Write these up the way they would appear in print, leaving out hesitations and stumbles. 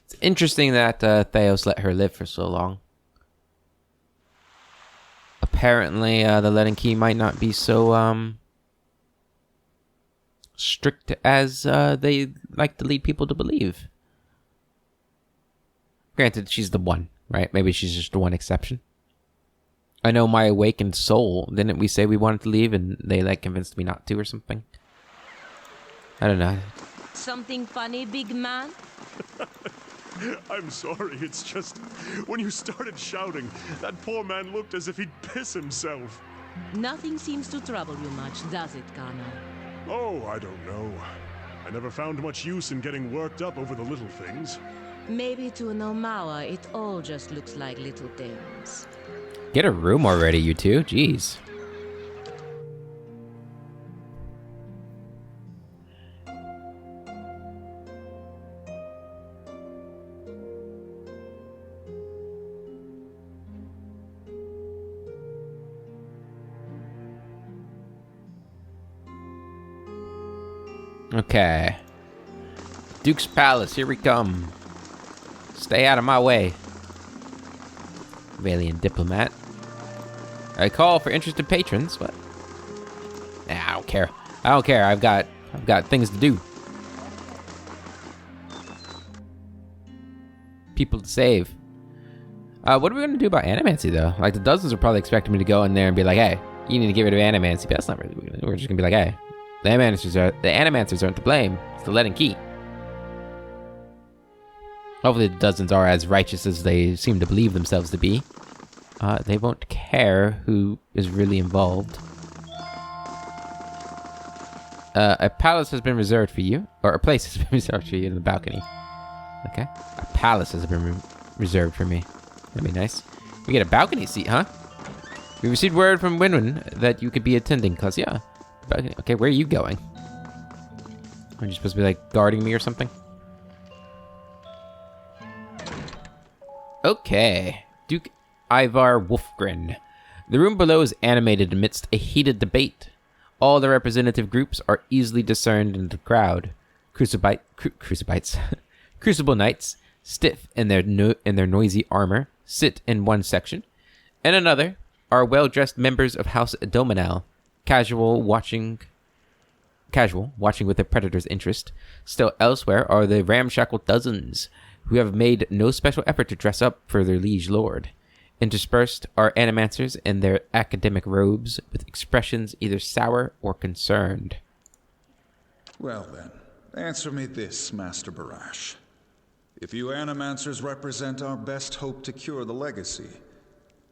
It's interesting that Theos let her live for so long. Apparently, the Letting Key might not be so strict as they like to lead people to believe. Granted, she's the one, right? Maybe she's just the one exception. I know my awakened soul, didn't we say we wanted to leave and they convinced me not to or something? I don't know. Something funny, big man? I'm sorry, it's just... When you started shouting, that poor man looked as if he'd piss himself. Nothing seems to trouble you much, does it, Kana? Oh, I don't know. I never found much use in getting worked up over the little things. Maybe to an Omawa, it all just looks like little things. Get a room already, you two. Jeez. Okay. Duke's Palace, here we come. Stay out of my way. Valiant diplomat. I call for interested patrons. What? Nah, I don't care. I don't care. I've got things to do. People to save. What are we gonna do about Animancy though? Like the dozens are probably expecting me to go in there and be like, "Hey, you need to get rid of Animancy." But that's not really what we're gonna do. We're just gonna be like, "Hey, the Animancers aren't to blame. It's the Letting Key." Hopefully the dozens are as righteous as they seem to believe themselves to be. They won't care who is really involved. A palace has been reserved for you. Or a place has been reserved for you in the balcony. Okay. A palace has been reserved for me. That'd be nice. We get a balcony seat, huh? We received word from Winwin that you could be attending class. Yeah. Balcony. Okay, where are you going? Are you supposed to be like guarding me or something? Okay. Duke Ivar Wolfgren. The room below is animated amidst a heated debate. All the representative groups are easily discerned in the crowd. Crucible knights, stiff in their noisy armor, sit in one section. In another are well-dressed members of House Dominal, casual watching with a predator's interest. Still elsewhere are the ramshackle dozens, who have made no special effort to dress up for their liege lord. Interspersed are Animancers in their academic robes, with expressions either sour or concerned. Well then, answer me this, Master Barash. If you Animancers represent our best hope to cure the legacy,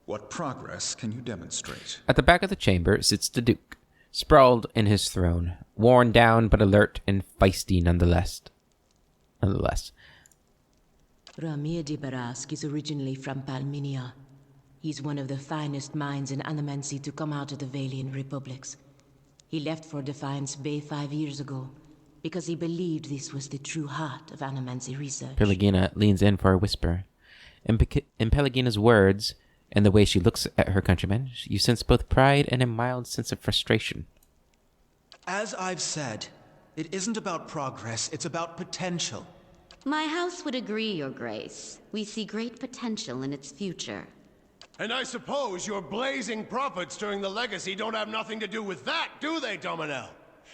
what progress can you demonstrate? At the back of the chamber sits the Duke, sprawled in his throne, worn down but alert and feisty nonetheless. Ramir de Barask is originally from Palminia. He's one of the finest minds in Animancy to come out of the Valian Republics. He left for Defiance Bay 5 years ago, because he believed this was the true heart of Animancy research. Pelagina leans in for a whisper. In Pelagina's words, and the way she looks at her countrymen, you sense both pride and a mild sense of frustration. As I've said, it isn't about progress, it's about potential. My house would agree, Your Grace. We see great potential in its future. And I suppose your blazing profits during the Legacy don't have nothing to do with that, do they, Dominel?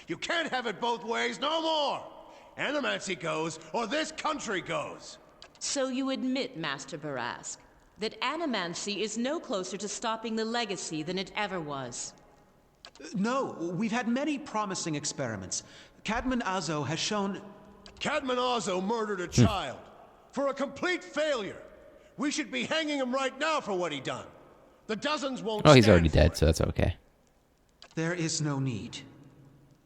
You can't have it both ways no more! Animancy goes, or this country goes! So you admit, Master Barask, that Animancy is no closer to stopping the Legacy than it ever was. No, we've had many promising experiments. Cadman Azo has shown... Cadman Azo murdered a child. For a complete failure. We should be hanging him right now for what he done. The dozens won't Oh, he's stand already for dead, it. so that's okay. There is no need.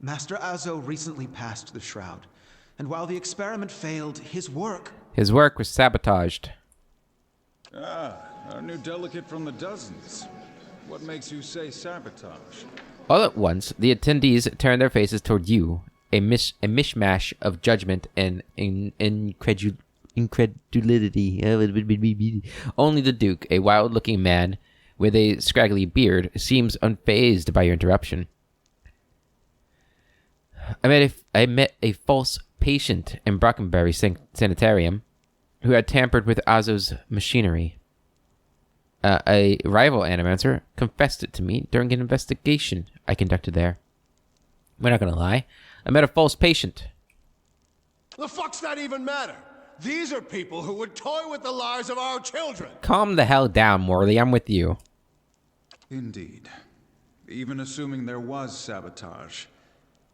Master Azo recently passed the Shroud, and while the experiment failed, his work was sabotaged. Ah, our new delegate from the dozens. What makes you say sabotage? All at once, the attendees turn their faces toward you, a mishmash of judgment and incredulity. Only the Duke, a wild-looking man with a scraggly beard, seems unfazed by your interruption. I met a false patient in Brockenberry Sanitarium. who had tampered with Azo's machinery. A rival Animancer confessed it to me during an investigation I conducted there. We're not gonna lie. I met a false patient. The fuck's that even matter? These are people who would toy with the lives of our children. Calm the hell down, Morley. I'm with you. Indeed. Even assuming there was sabotage,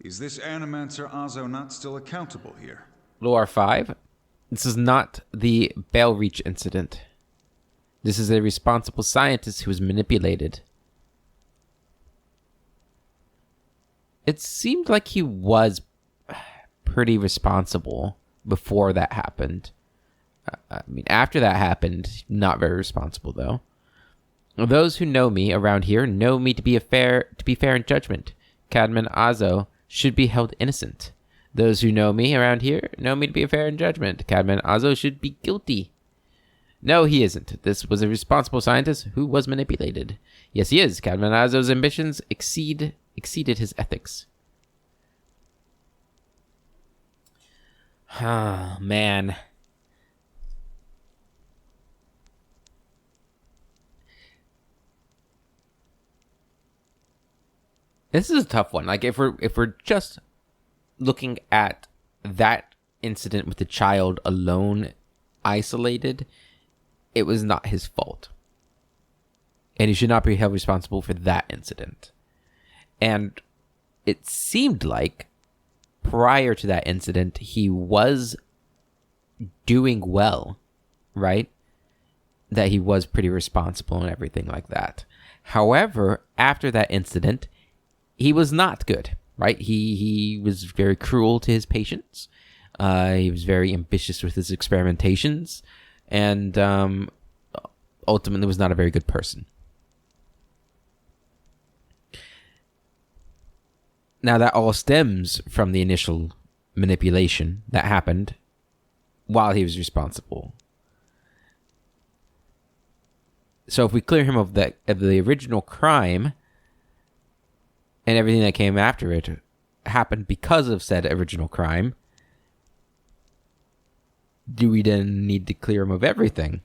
is this Animancer Azo not still accountable here? Lore 5. This is not the Bell Reach incident. This is a responsible scientist who was manipulated. It seemed like he was pretty responsible before that happened. I mean, after that happened, not very responsible though. Those who know me around here know me to be fair in judgment. Cadman Azo should be held innocent. Those who know me around here know me to be fair in judgment. Cadman Azo should be guilty. No, he isn't. This was a responsible scientist who was manipulated. Yes, he is. Cadman Azo's ambitions exceeded his ethics. Ah, man. This is a tough one. Like, if we're just looking at that incident with the child alone, isolated, it was not his fault. And he should not be held responsible for that incident. And it seemed like prior to that incident, he was doing well, right? That he was pretty responsible and everything like that. However, after that incident, he was not good, right? He was very cruel to his patients. He was very ambitious with his experimentations. And ultimately was not a very good person. Now, that all stems from the initial manipulation that happened while he was responsible. So if we clear him of the original crime and everything that came after it happened because of said original crime, do we then need to clear him of everything?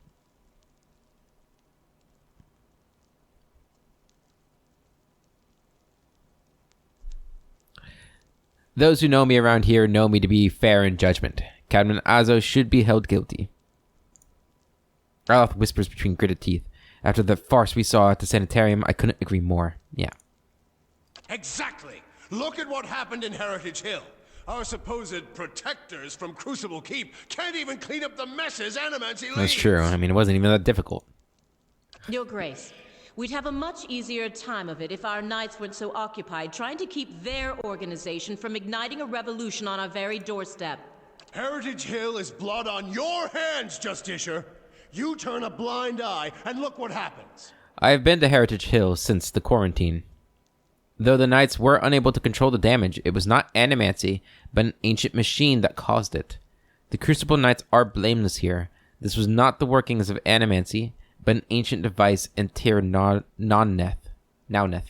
Those who know me around here know me to be fair in judgment. Cadman Azo should be held guilty. Arloth whispers between gritted teeth. After the farce we saw at the sanitarium, I couldn't agree more. Yeah. Exactly! Look at what happened in Heritage Hill. Our supposed protectors from Crucible Keep can't even clean up the messes Animancy leaves. That's true. I mean, it wasn't even that difficult. Your Grace, we'd have a much easier time of it if our knights weren't so occupied trying to keep their organization from igniting a revolution on our very doorstep. Heritage Hill is blood on your hands, Justicia. You turn a blind eye, and look what happens. I have been to Heritage Hill since the quarantine. Though the knights were unable to control the damage, it was not Animancy, but an ancient machine that caused it. The Crucible Knights are blameless here. This was not the workings of Animancy, but an ancient device in Tir Nauneth. Are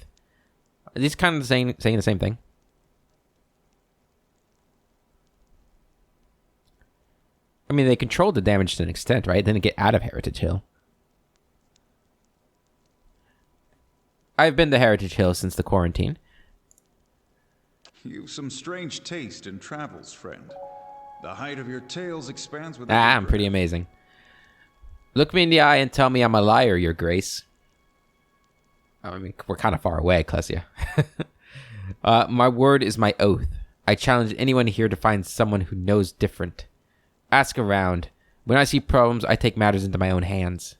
these kind of saying the same thing? I mean, they controlled the damage to an extent, right? They didn't get out of Heritage Hill. I've been to Heritage Hill since the quarantine. You've some strange taste in travels, friend. The height of your tales expands with... I'm pretty amazing. Look me in the eye and tell me I'm a liar, Your Grace. I mean, we're kind of far away, Klesia. My word is my oath. I challenge anyone here to find someone who knows different. Ask around. When I see problems, I take matters into my own hands.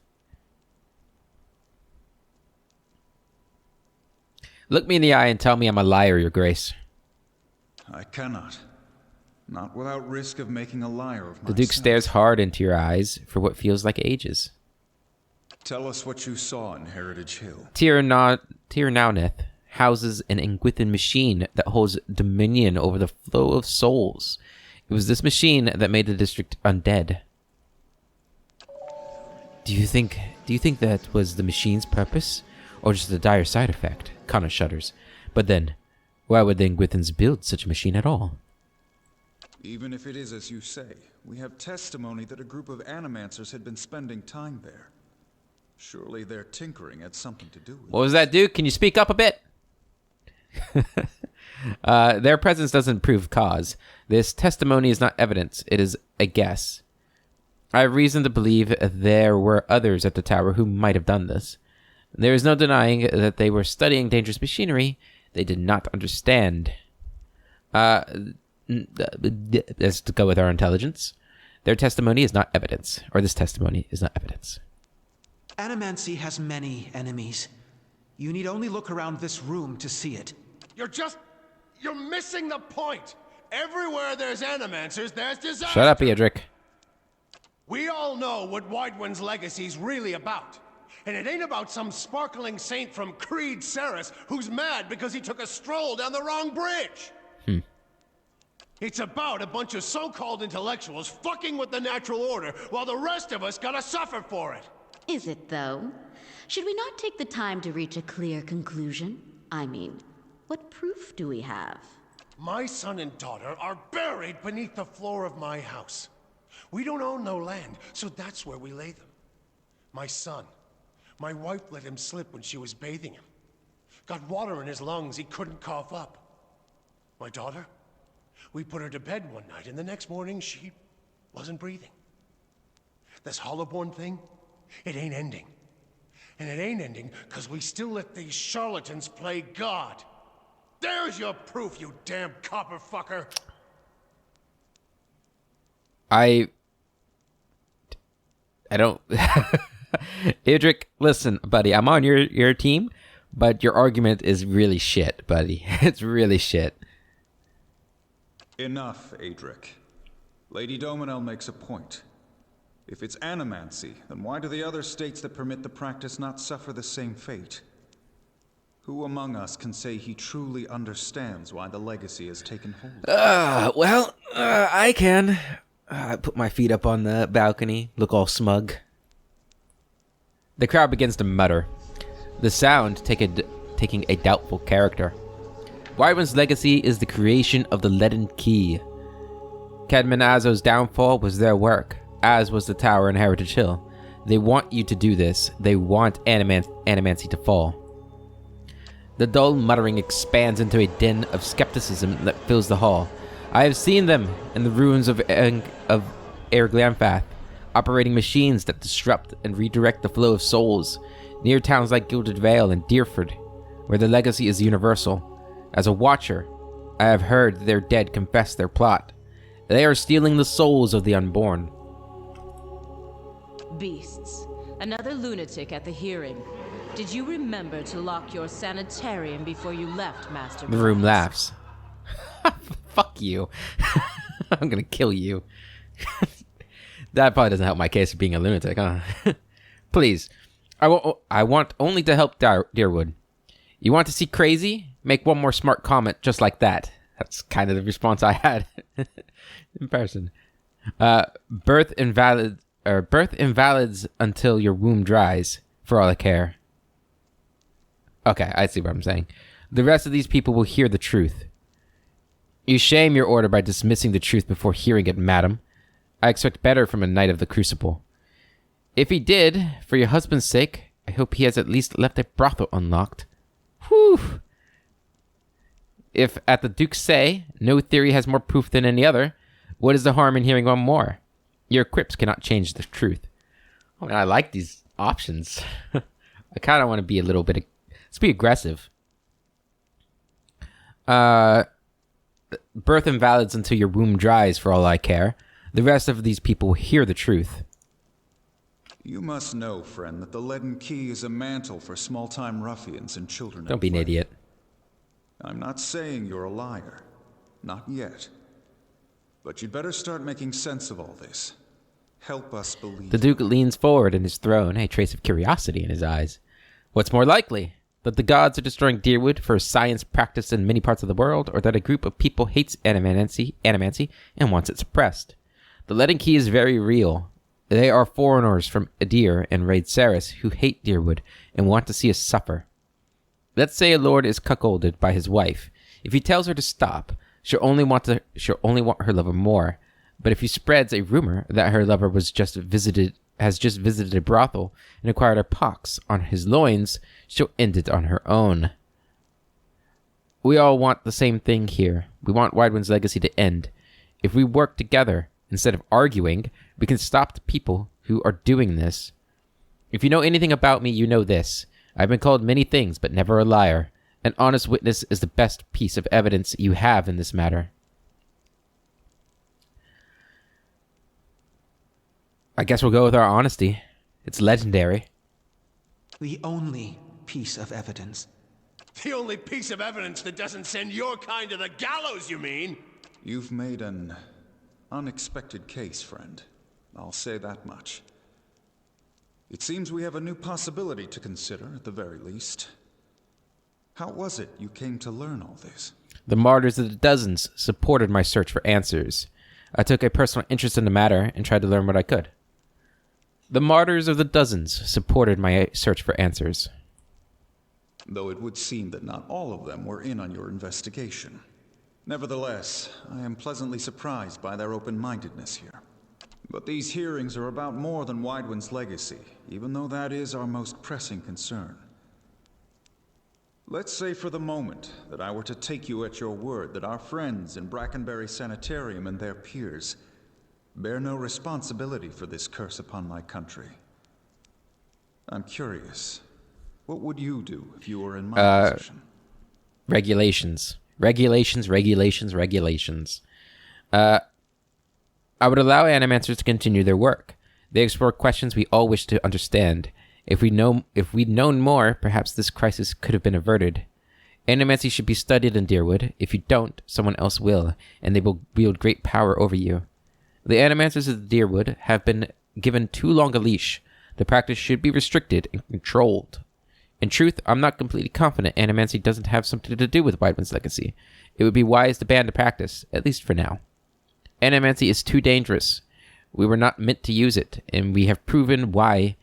Look me in the eye and tell me I'm a liar, Your Grace. I cannot. Not without risk of making a liar of myself. The Duke stares hard into your eyes for what feels like ages. Tell us what you saw in Heritage Hill. Tir Nauneth houses an Engwithan machine that holds dominion over the flow of souls. It was this machine that made the district undead. Do you think that was the machine's purpose? Or just a dire side effect? Kana shudders. But then, why would the Engwithans build such a machine at all? Even if it is as you say, we have testimony that a group of animancers had been spending time there. Surely their tinkering had something to do with it. What was that, dude? Can you speak up a bit? Their presence doesn't prove cause. This testimony is not evidence. It is a guess. I have reason to believe there were others at the tower who might have done this. There is no denying that they were studying dangerous machinery they did not understand. Let's go with our intelligence. Their testimony is not evidence, or this testimony is not evidence. Animancy has many enemies. You need only look around this room to see it. You're missing the point. Everywhere there's animancers, there's disaster. Shut up, Edric. We all know what Whitewind's legacy's really about. And it ain't about some sparkling saint from Creed Ceres who's mad because he took a stroll down the wrong bridge. It's about a bunch of so-called intellectuals fucking with the natural order while the rest of us gotta suffer for it. Is it, though? Should we not take the time to reach a clear conclusion? I mean, what proof do we have? My son and daughter are buried beneath the floor of my house. We don't own no land, so that's where we lay them. My son, my wife let him slip when she was bathing him. Got water in his lungs he couldn't cough up. My daughter, we put her to bed one night, and the next morning she wasn't breathing. This Hollowborn thing, it ain't ending. And it ain't ending because we still let these charlatans play God. There's your proof, you damn copper fucker. I don't... Idric, listen, buddy, I'm on your team, but your argument is really shit, buddy. It's really shit. Enough, Adric. Lady Dominel makes a point. If it's animancy, then why do the other states that permit the practice not suffer the same fate? Who among us can say he truly understands why the legacy has taken hold? I can. I put my feet up on the balcony, look all smug. The crowd begins to mutter, the sound taking a doubtful character. Whitewind's legacy is the creation of the Leaden Key. Cadman Azo's downfall was their work, as was the tower in Heritage Hill. They want you to do this. They want Animancy to fall. The dull muttering expands into a din of skepticism that fills the hall. I have seen them in the ruins of Erglanfath, operating machines that disrupt and redirect the flow of souls, near towns like Gilded Vale and Deerford, where the legacy is universal. As a watcher, I have heard their dead confess their plot. They are stealing the souls of the unborn. Beasts. Another lunatic at the hearing. Did you remember to lock your sanitarium before you left, Master? The room laughs. Fuck you. I'm gonna kill you. That probably doesn't help my case of being a lunatic, huh? Please. I want only to help Deerwood. You want to see crazy? Make one more smart comment just like that. That's kind of the response I had in person. Birth invalids until your womb dries, for all I care. Okay, I see what I'm saying. The rest of these people will hear the truth. You shame your order by dismissing the truth before hearing it, madam. I expect better from a Knight of the Crucible. If he did, for your husband's sake, I hope he has at least left a brothel unlocked. Whew! If, at the Duke's say, no theory has more proof than any other, what is the harm in hearing one more? Your quips cannot change the truth. Oh, man, I like these options. I kind of want to be a little bit... Let's be aggressive. Birth invalids until your womb dries, for all I care. The rest of these people will hear the truth. You must know, friend, that the Leaden Key is a mantle for small-time ruffians and children. Don't be an idiot. I'm not saying you're a liar. Not yet. But you'd better start making sense of all this. Help us believe. The Duke leans forward in his throne, a trace of curiosity in his eyes. What's more likely? That the gods are destroying Deerwood for science practiced in many parts of the world, or that a group of people hates animancy and wants it suppressed? The Leaden Key is very real. They are foreigners from Adir and Raid Ceres who hate Deerwood and want to see us suffer. Let's say a lord is cuckolded by his wife. If he tells her to stop, She'll only want her lover more. But if he spreads a rumor that her lover has just visited a brothel and acquired a pox on his loins, she'll end it on her own. We all want the same thing here. We want Wydwin's legacy to end. If we work together, instead of arguing, we can stop the people who are doing this. If you know anything about me, you know this. I've been called many things, but never a liar. An honest witness is the best piece of evidence you have in this matter. I guess we'll go with our honesty. It's legendary. The only piece of evidence. The only piece of evidence that doesn't send your kind to the gallows, you mean? You've made an unexpected case, friend. I'll say that much. It seems we have a new possibility to consider, at the very least. How was it you came to learn all this? The Martyrs of the Dozens supported my search for answers. I took a personal interest in the matter and tried to learn what I could. The Martyrs of the Dozens supported my search for answers. Though it would seem that not all of them were in on your investigation. Nevertheless, I am pleasantly surprised by their open-mindedness here. But these hearings are about more than Wydwin's legacy, even though that is our most pressing concern. Let's say for the moment that I were to take you at your word that our friends in Brackenbury Sanitarium and their peers bear no responsibility for this curse upon my country. I'm curious, what would you do if you were in my position? Regulations. I would allow Animancers to continue their work. They explore questions we all wish to understand. If we'd known more, perhaps this crisis could have been averted. Animancy should be studied in Deerwood. If you don't, someone else will, and they will wield great power over you. The Animancers of Deerwood have been given too long a leash. The practice should be restricted and controlled. In truth, I'm not completely confident Animancy doesn't have something to do with Wydwin's legacy. It would be wise to ban the practice, at least for now. Animancy is too dangerous. We were not meant to use it, and we have proven why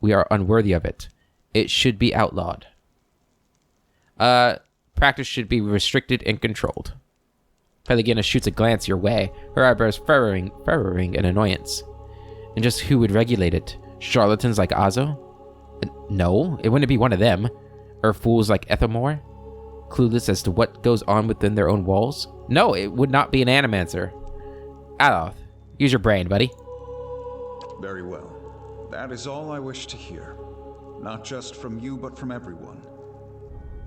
we are unworthy of it. It should be outlawed. Practice should be restricted and controlled. Pelagina shoots a glance your way, her eyebrows furrowing in annoyance. And just who would regulate it? Charlatans like Azo? No, it wouldn't be one of them. Or fools like Ethelmore? Clueless as to what goes on within their own walls? No, it would not be an Animancer. Aloth, use your brain, buddy. Very well. That is all I wish to hear. Not just from you, but from everyone.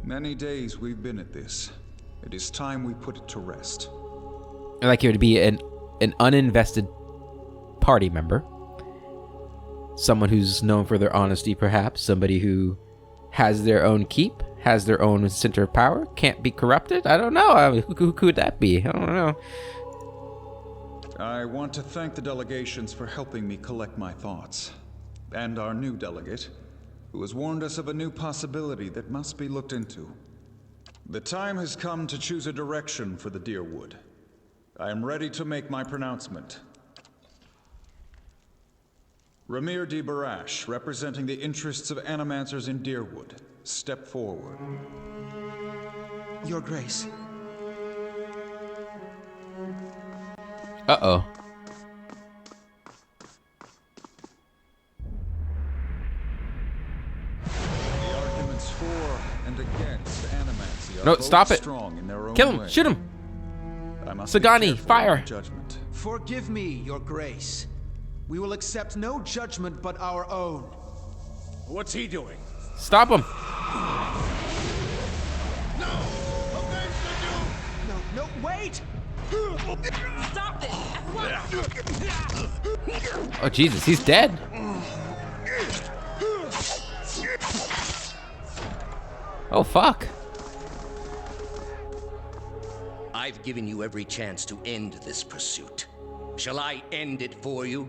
Many days we've been at this. It is time we put it to rest. I'd like you to be an uninvested party member. Someone who's known for their honesty, perhaps. Somebody who has their own keep, has their own center of power, can't be corrupted. I don't know. Who could that be? I don't know. I want to thank the delegations for helping me collect my thoughts. And our new delegate, who has warned us of a new possibility that must be looked into. The time has come to choose a direction for the Deerwood. I am ready to make my pronouncement. Ramir D. Barash, representing the interests of Animancers in Deerwood, step forward. Your Grace. Uh-oh. The arguments for and against Animancy are No, both stop it. strong in their own Kill him! way. Shoot him! I must be Sagani, careful fire! in my judgment. Forgive me, Your Grace. We will accept no judgment but our own. What's he doing? Stop him! No, wait! Stop this! At once! Oh, Jesus, he's dead. Oh, fuck. I've given you every chance to end this pursuit. Shall I end it for you?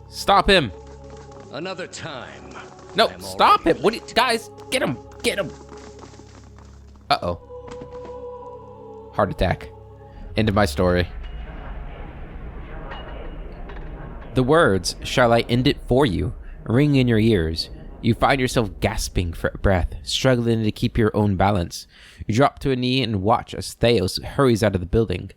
Stop him. Another time. No, I'm stop already him. What? late. Guys, get him. Get him. Uh-oh. Heart attack. End of my story. The words, "Shall I end it for you?" ring in your ears. You find yourself gasping for breath, struggling to keep your own balance. You drop to a knee and watch as Theos hurries out of the building.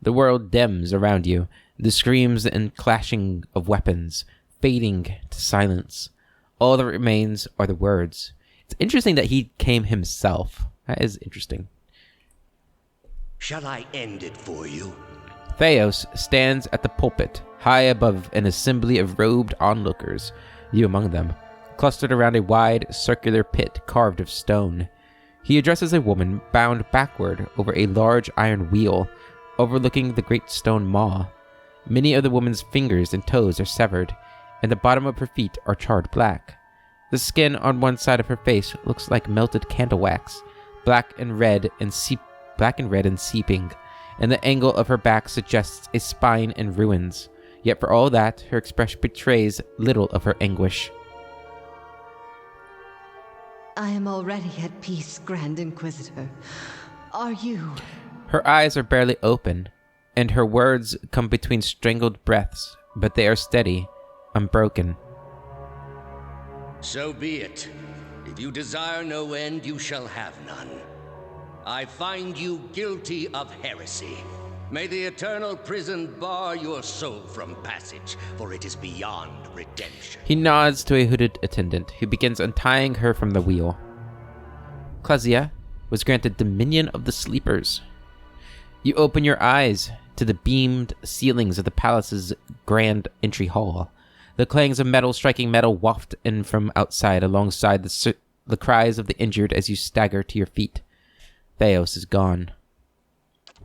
The world dims around you, the screams and clashing of weapons fading to silence. All that remains are the words. It's interesting that he came himself. That is interesting. Shall I end it for you? Theos stands at the pulpit, high above an assembly of robed onlookers, you among them, clustered around a wide, circular pit carved of stone. He addresses a woman bound backward over a large iron wheel, overlooking the great stone maw. Many of the woman's fingers and toes are severed, and the bottom of her feet are charred black. The skin on one side of her face looks like melted candle wax, black and red and seeping, and the angle of her back suggests a spine in ruins. Yet for all that, her expression betrays little of her anguish. I am already at peace, Grand Inquisitor. Are you? Her eyes are barely open, and her words come between strangled breaths, but they are steady, unbroken. So be it. If you desire no end, you shall have none. I find you guilty of heresy. May the eternal prison bar your soul from passage, for it is beyond redemption. He nods to a hooded attendant, who begins untying her from the wheel. Klazia was granted dominion of the sleepers. You open your eyes to the beamed ceilings of the palace's grand entry hall. The clangs of metal striking metal waft in from outside alongside the cries of the injured as you stagger to your feet. Theos is gone.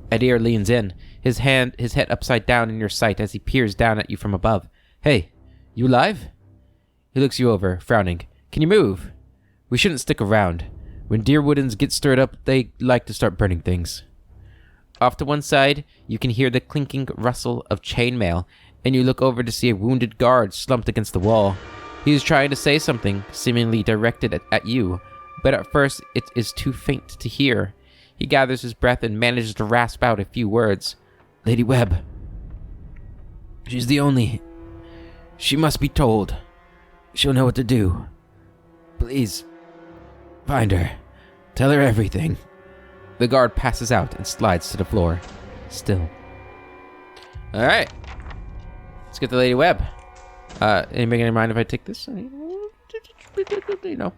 Adir leans in, his head upside down in your sight as he peers down at you from above. Hey, you alive? He looks you over, frowning. Can you move? We shouldn't stick around. When Deerwoodens get stirred up, they like to start burning things. Off to one side, you can hear the clinking rustle of chainmail, and you look over to see a wounded guard slumped against the wall. He is trying to say something, seemingly directed at you, but at first it is too faint to hear. He gathers his breath and manages to rasp out a few words. Lady Webb. She's the only. She must be told. She'll know what to do. Please, find her. Tell her everything. The guard passes out and slides to the floor. Still. Alright. Let's get the Lady Webb. Anybody gonna mind if I take this? You know.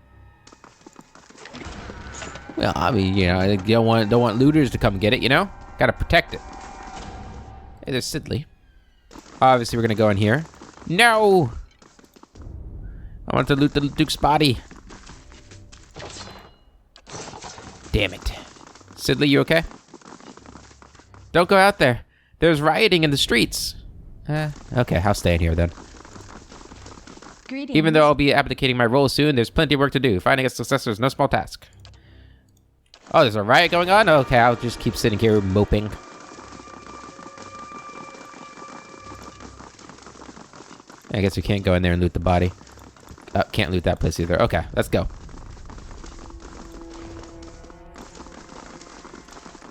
Well, I mean, you know, you don't want looters to come get it, you know? Gotta protect it. Hey, there's Sidley. Obviously, we're gonna go in here. No! I want to loot the Duke's body. Damn it. Sidley, you okay? Don't go out there. There's rioting in the streets. Okay, I'll stay in here then. Greetings. Even though I'll be abdicating my role soon, there's plenty of work to do. Finding a successor is no small task. Oh, there's a riot going on? Okay, I'll just keep sitting here moping. I guess we can't go in there and loot the body. Can't loot that place either. Okay, let's go.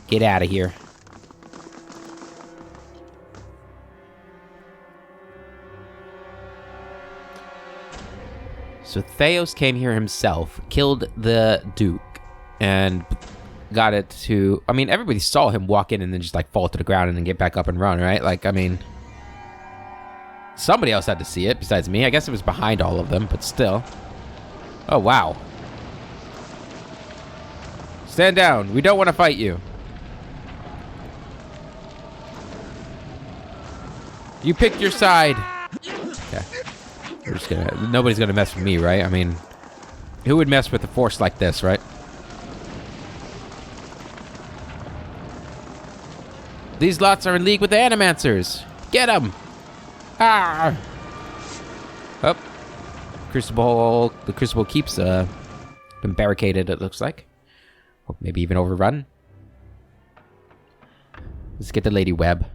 Get out of here. So Theos came here himself, killed the Duke, and got it to... I mean, everybody saw him walk in and then just, like, fall to the ground and then get back up and run, right? Like, I mean... Somebody else had to see it besides me. I guess it was behind all of them, but still. Oh, wow. Stand down. We don't want to fight you. You picked your side. Okay. We're just gonna... Nobody's gonna mess with me, right? I mean... Who would mess with a force like this, right? These lots are in league with the Animancers. Get them! Ah! Oh. Crucible... The Crucible keeps, been barricaded, it looks like. Or maybe even overrun. Let's get the Lady Webb.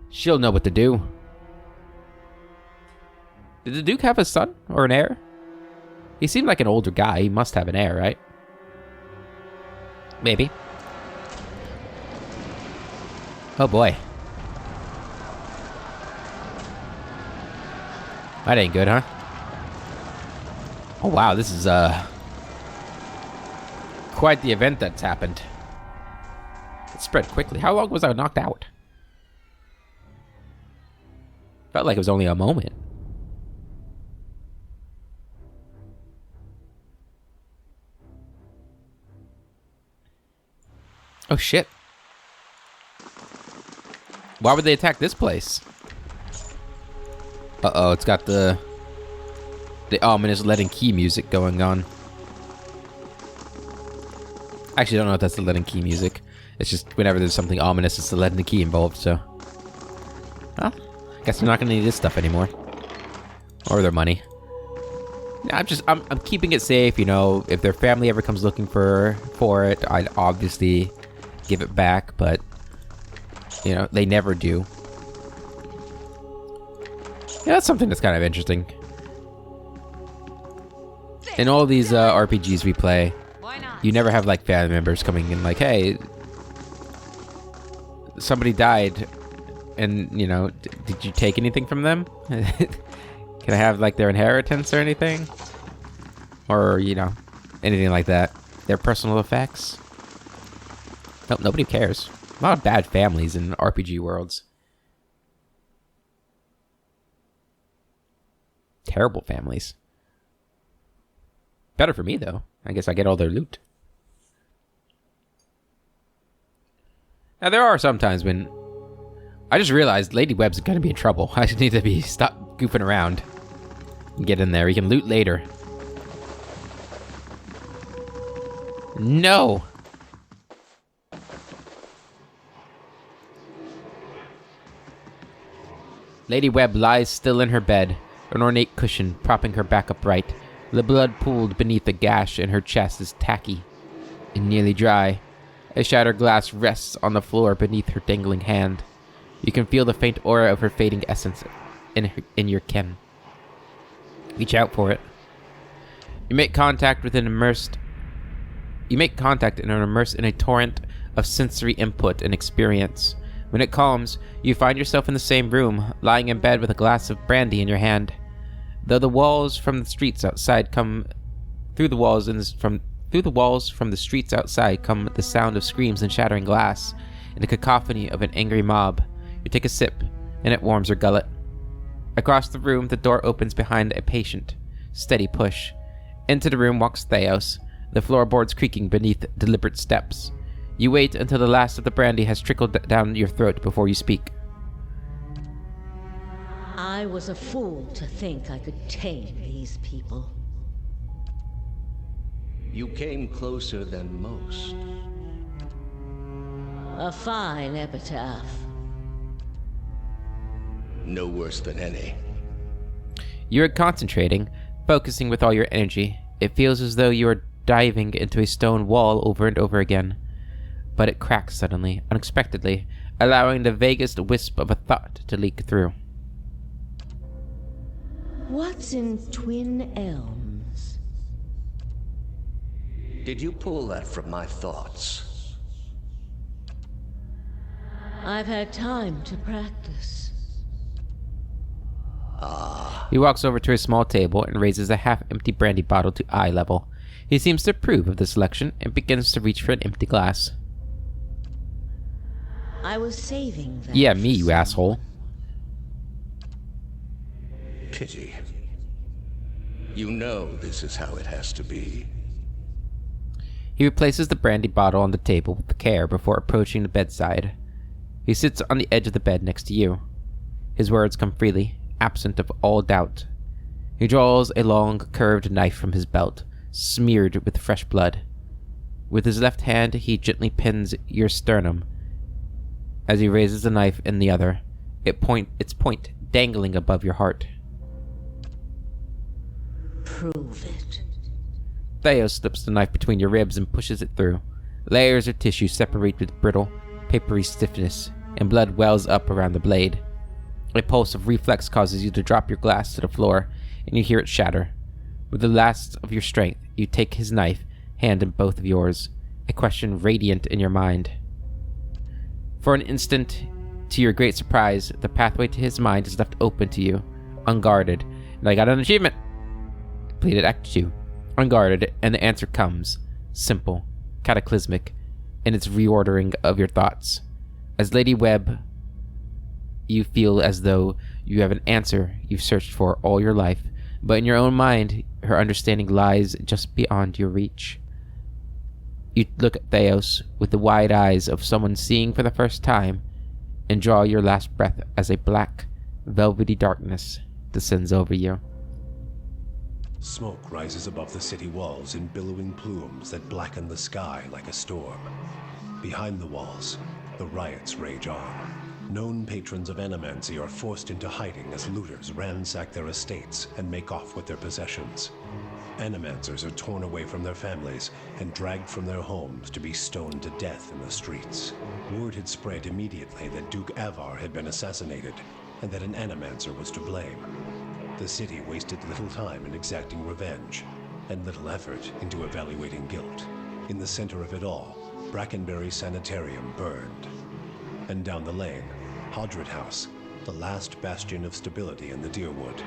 She'll know what to do. Did the Duke have a son or an heir? He seemed like an older guy. He must have an heir, right? Maybe. Oh boy. That ain't good, huh? Oh wow, this is quite the event that's happened. It spread quickly. How long was I knocked out? Felt like it was only a moment. Oh shit. Why would they attack this place? Uh-oh, it's got the ominous lead and key music going on. Actually, I don't know if that's the lead and key music. It's just whenever there's something ominous, it's the lead and the key involved, so. Well, guess they're not gonna need this stuff anymore. Or their money. I'm keeping it safe, you know. If their family ever comes looking for it, I'd obviously give it back, but you know, they never do. Yeah, that's something that's kind of interesting. In all these RPGs we play, you never have like family members coming in like, hey, somebody died, and you know, did you take anything from them? Can I have like their inheritance or anything? Or, you know, anything like that. Their personal effects. Nope, nobody cares. A lot of bad families in RPG worlds. Terrible families. Better for me, though. I guess I get all their loot. Now, there are some times when I just realized Lady Webb's gonna be in trouble. I just need to stop goofing around and get in there. We can loot later. No! Lady Webb lies still in her bed, an ornate cushion propping her back upright. The blood pooled beneath the gash in her chest is tacky and nearly dry. A shattered glass rests on the floor beneath her dangling hand. You can feel the faint aura of her fading essence in your ken. Reach out for it. You make contact and are immersed in a torrent of sensory input and experience. When it calms, you find yourself in the same room, lying in bed with a glass of brandy in your hand. Though the walls from the streets outside come the streets outside come the sound of screams and shattering glass, and the cacophony of an angry mob. You take a sip, and it warms your gullet. Across the room, the door opens behind a patient. Steady push. Into the room walks Theos, the floorboards creaking beneath deliberate steps. You wait until the last of the brandy has trickled down your throat before you speak. I was a fool to think I could tame these people. You came closer than most. A fine epitaph. No worse than any. You are concentrating, focusing with all your energy. It feels as though you are diving into a stone wall over and over again. But it cracks suddenly, unexpectedly, allowing the vaguest wisp of a thought to leak through. What's in Twin Elms? Did you pull that from my thoughts? I've had time to practice. He walks over to a small table and raises a half-empty brandy bottle to eye level. He seems to approve of the selection and begins to reach for an empty glass. I was saving that. Yeah, me, you asshole. Pity. You know this is how it has to be. He replaces the brandy bottle on the table with care before approaching the bedside. He sits on the edge of the bed next to you. His words come freely, absent of all doubt. He draws a long, curved knife from his belt, smeared with fresh blood. With his left hand, he gently pins your sternum. As he raises the knife in the other, its point dangling above your heart. Prove it. Theos slips the knife between your ribs and pushes it through. Layers of tissue separate with brittle, papery stiffness, and blood wells up around the blade. A pulse of reflex causes you to drop your glass to the floor, and you hear it shatter. With the last of your strength, you take his knife, hand in both of yours, a question radiant in your mind. For an instant, to your great surprise, the pathway to his mind is left open to you, unguarded, and I got an achievement! Completed Act 2. Unguarded, and the answer comes. Simple, cataclysmic, in its reordering of your thoughts. As Lady Webb, you feel as though you have an answer you've searched for all your life, but in your own mind, her understanding lies just beyond your reach. You look at Theos with the wide eyes of someone seeing for the first time, and draw your last breath as a black, velvety darkness descends over you. Smoke rises above the city walls in billowing plumes that blacken the sky like a storm. Behind the walls, the riots rage on. Known patrons of Animancy are forced into hiding as looters ransack their estates and make off with their possessions. Animancers are torn away from their families and dragged from their homes to be stoned to death in the streets. Word had spread immediately that Duke Avar had been assassinated and that an Animancer was to blame. The city wasted little time in exacting revenge and little effort into evaluating guilt. In the center of it all, Brackenberry Sanitarium burned. And down the lane, Hodred House, the last bastion of stability in the Deerwood,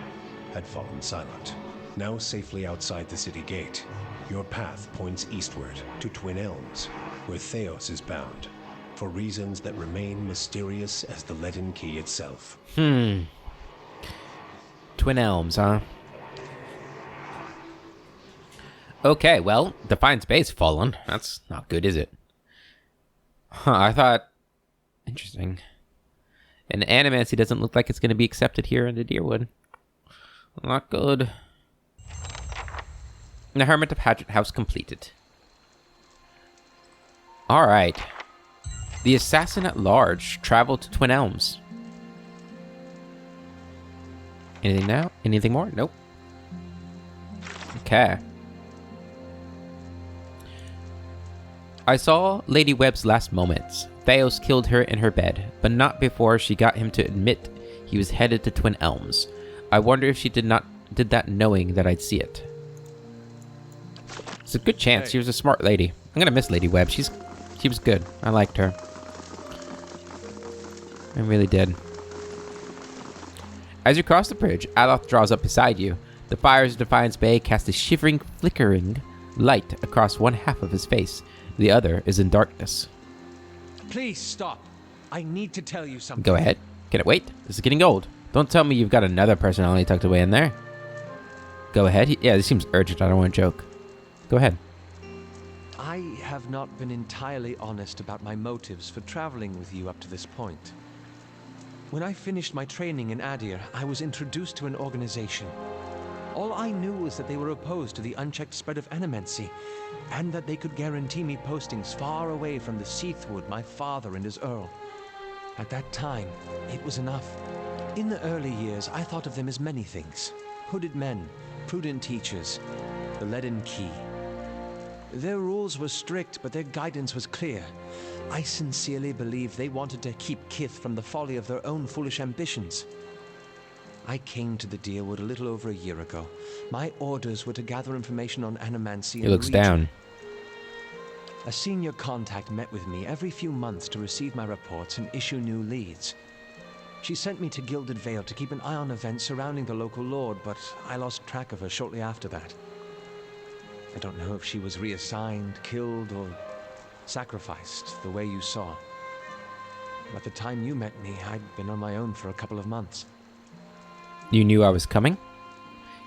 had fallen silent. Now safely outside the city gate, your path points eastward to Twin Elms, where Theos is bound, for reasons that remain mysterious as the Leaden Key itself. Twin Elms, huh? Okay, well, Defiance Bay's fallen. That's not good, is it? Huh, I thought... Interesting. And Animancy doesn't look like it's going to be accepted here in the Deerwood. Not good. The Hermit of Hadget House completed. Alright. The Assassin at Large traveled to Twin Elms. Anything now? Anything more? Nope. Okay. I saw Lady Webb's last moments. Theos killed her in her bed, but not before she got him to admit he was headed to Twin Elms. I wonder if she did that knowing that I'd see it. It's a good chance. She was a smart lady. I'm gonna miss Lady Webb. She was good. I liked her. I really did. As you cross the bridge, Aloth draws up beside you. The fires of Defiance Bay cast a shivering, flickering light across one half of his face. The other is in darkness. Please stop. I need to tell you something. Go ahead. Can it wait? This is getting old. Don't tell me you've got another personality tucked away in there. Go ahead. Yeah, this seems urgent. I don't want to joke. Go ahead. I have not been entirely honest about my motives for traveling with you up to this point. When I finished my training in Adir, I was introduced to an organization. All I knew was that they were opposed to the unchecked spread of Animancy, and that they could guarantee me postings far away from the Seathwood my father and his Earl. At that time, it was enough. In the early years, I thought of them as many things. Hooded men, prudent teachers, the Leaden Key. Their rules were strict, but their guidance was clear. I sincerely believe they wanted to keep Kith from the folly of their own foolish ambitions. I came to the Deerwood a little over a year ago. My orders were to gather information on Animancy. He looks down. A senior contact met with me every few months to receive my reports and issue new leads. She sent me to Gilded Vale to keep an eye on events surrounding the local lord, but I lost track of her shortly after that. I don't know if she was reassigned, killed, or sacrificed the way you saw. By the time you met me, I'd been on my own for a couple of months. You knew I was coming?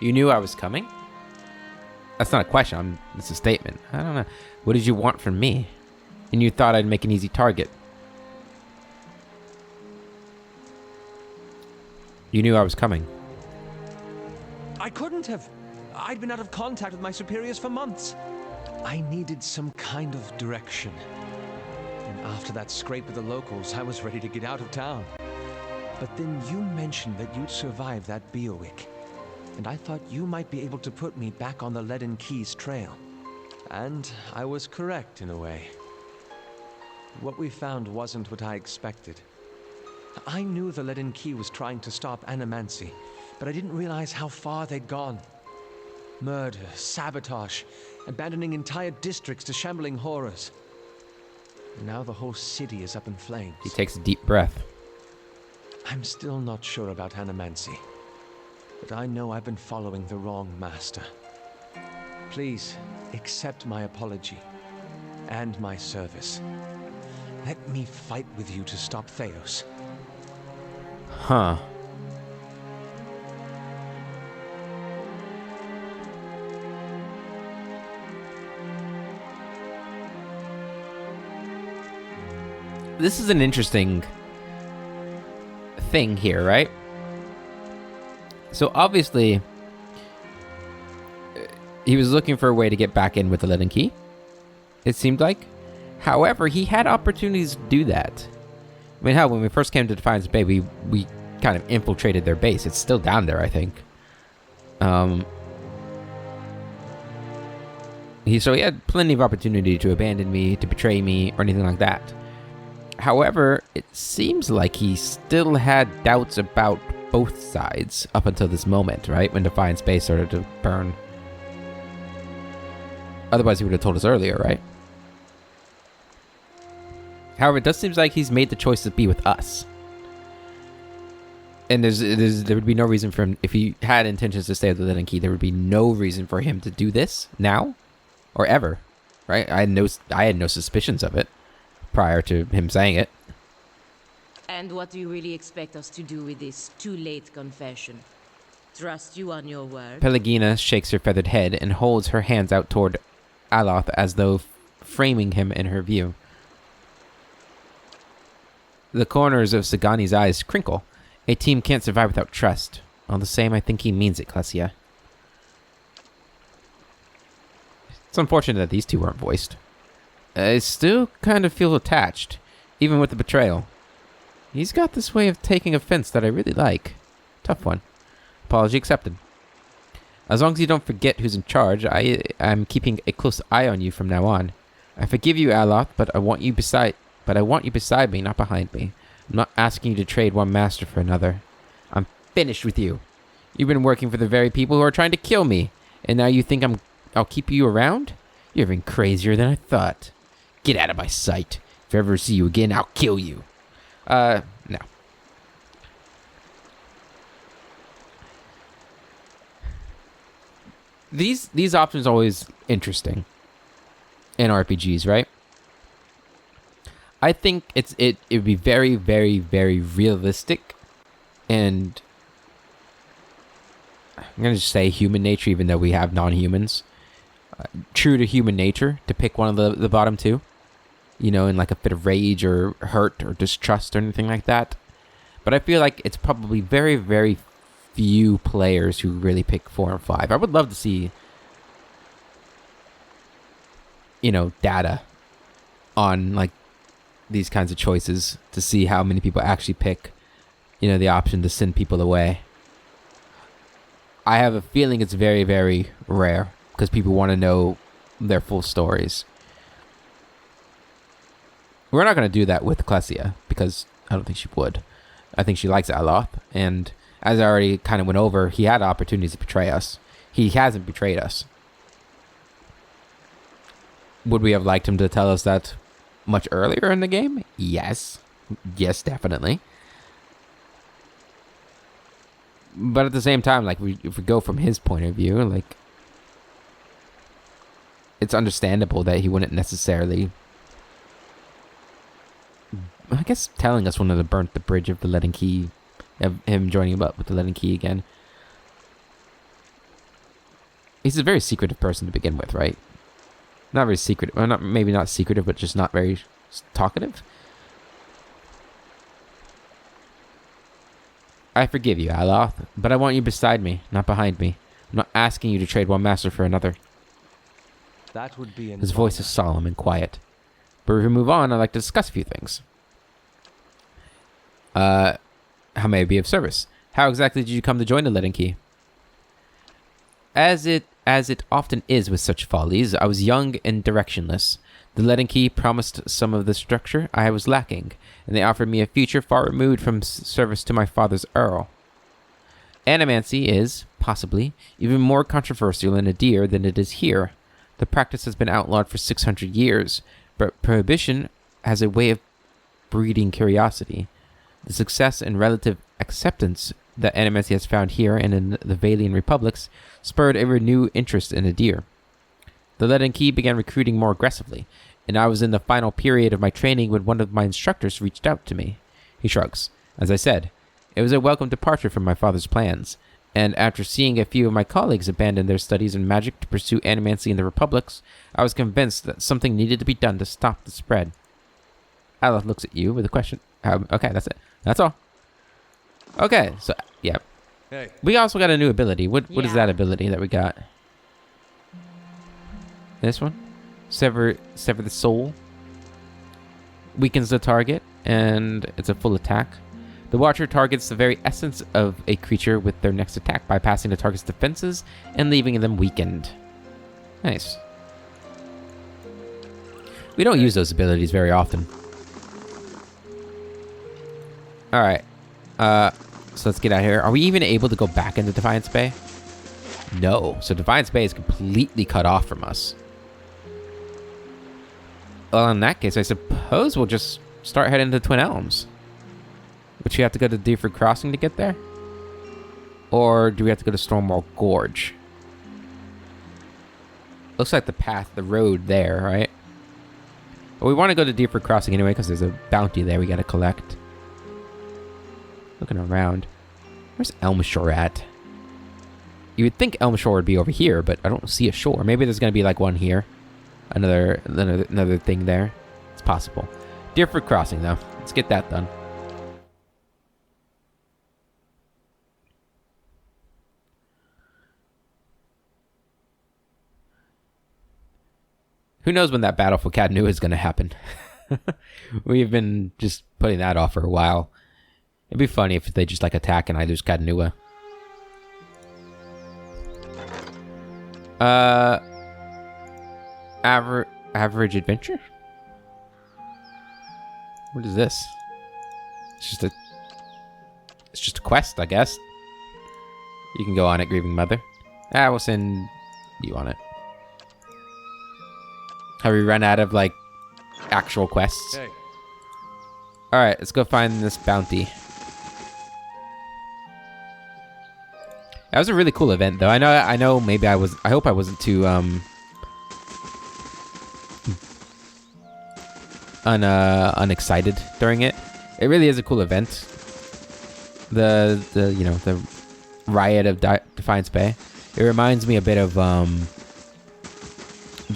You knew I was coming? That's not a question. It's a statement. I don't know. What did you want from me? And you thought I'd make an easy target. You knew I was coming. I couldn't have. I'd been out of contact with my superiors for months. I needed some kind of direction. And after that scrape with the locals, I was ready to get out of town. But then you mentioned that you'd survived that Beowick, and I thought you might be able to put me back on the Leaden Key's trail. And I was correct in a way. What we found wasn't what I expected. I knew the Leaden Key was trying to stop Animancy, but I didn't realize how far they'd gone. Murder, sabotage, abandoning entire districts to shambling horrors. And now the whole city is up in flames. He takes a deep breath. I'm still not sure about Animancy, but I know I've been following the wrong master. Please, accept my apology. And my service. Let me fight with you to stop Theos. Huh. This is an interesting thing here, right? So obviously, he was looking for a way to get back in with the Leaden Key, it seemed like. However, he had opportunities to do that. I mean, hell, when we first came to Defiance Bay, we kind of infiltrated their base. It's still down there, I think. So he had plenty of opportunity to abandon me, to betray me, or anything like that. However, it seems like he still had doubts about both sides up until this moment, right? When Defiance Bay started to burn. Otherwise, he would have told us earlier, right? However, it does seem like he's made the choice to be with us. And there would be no reason for him, if he had intentions to stay with the Leaden Key, there would be no reason for him to do this now or ever, right? I had no suspicions of it prior to him saying it. And what do you really expect us to do with this too-late confession? Trust you on your word? Pelagina shakes her feathered head and holds her hands out toward Aloth as though framing him in her view. The corners of Sagani's eyes crinkle. A team can't survive without trust. All the same, I think he means it, Klesia. It's unfortunate that these two weren't voiced. I still kind of feel attached, even with the betrayal. He's got this way of taking offense that I really like. Tough one. Apology accepted. As long as you don't forget who's in charge, I'm keeping a close eye on you from now on. I forgive you, Aloth, but I want you beside me, not behind me. I'm not asking you to trade one master for another. I'm finished with you. You've been working for the very people who are trying to kill me, and now you think I'll keep you around? You're even crazier than I thought. Get out of my sight. If I ever see you again, I'll kill you. No. These options are always interesting in RPGs, right? I think it would be very, very, very realistic, and I'm gonna just say human nature, even though we have non-humans. True to human nature to pick one of the bottom two, you know, in like a fit of rage or hurt or distrust or anything like that. But I feel like it's probably very, very few players who really pick 4 and 5. I would love to see, you know, data on like these kinds of choices to see how many people actually pick, you know, the option to send people away. I have a feeling it's very, very rare because people want to know their full stories. We're not going to do that with Klesia because I don't think she would. I think she likes Aloth, and as I already kind of went over, he had opportunities to betray us. He hasn't betrayed us. Would we have liked him to tell us that much earlier in the game? Yes. Yes, definitely. But at the same time, like, if we go from his point of view, like, it's understandable that he wouldn't necessarily, I guess, telling us when to burn the bridge of the Leaden Key, of him joining up with the Leaden Key again. He's a very secretive person to begin with, right? Not very secretive, well, maybe not secretive, but just not very talkative. I forgive you, Aloth, but I want you beside me, not behind me. I'm not asking you to trade one master for another. That would be His voice is solemn and quiet. But if we move on, I'd like to discuss a few things. How may I be of service? How exactly did you come to join the Leaden Key? As it often is with such follies, I was young and directionless. The Leaden Key promised some of the structure I was lacking, and they offered me a future far removed from service to my father's Earl. Animancy is, possibly, even more controversial in Adir than it is here. The practice has been outlawed for 600 years, but prohibition has a way of breeding curiosity. The success and relative acceptance that Animancy has found here and in the Vailian republics spurred a renewed interest in Adir. The Leaden Key began recruiting more aggressively, and I was in the final period of my training when one of my instructors reached out to me. He shrugs. As I said, it was a welcome departure from my father's plans, and after seeing a few of my colleagues abandon their studies in magic to pursue animancy in the Republics, I was convinced that something needed to be done to stop the spread. Aloth looks at you with a question. Okay, that's it. That's all. Okay, so, yeah. Hey. We also got a new ability. What is that ability that we got? This one? Sever the soul. Weakens the target, and it's a full attack. The Watcher targets the very essence of a creature with their next attack, bypassing the target's defenses and leaving them weakened. Nice. We don't use those abilities very often. Alright. So let's get out of here. Are we even able to go back into Defiance Bay? No. So Defiance Bay is completely cut off from us. Well, in that case, I suppose we'll just start heading to Twin Elms. Which we have to go to Deerford Crossing to get there? Or do we have to go to Stormwall Gorge? Looks like the path, the road there, right? But we want to go to Deerford Crossing anyway because there's a bounty there we got to collect. Looking around. Where's Elmshore at? You would think Elmshore would be over here, but I don't see a shore. Maybe there's going to be like one here. Another thing there. It's possible. Deerford Crossing, though. Let's get that done. Who knows when that battle for Cadnua is going to happen? We've been just putting that off for a while. It'd be funny if they just like attack and I lose Cadnua. Average adventure? What is this? It's just a quest, I guess. You can go on it, Grieving Mother. We'll send you on it. Have we run out of, like, actual quests? Hey. Alright, let's go find this bounty. That was a really cool event, though. I know maybe I hope I wasn't too, unexcited during it. It really is a cool event. The riot of Defiance Bay. It reminds me a bit of, The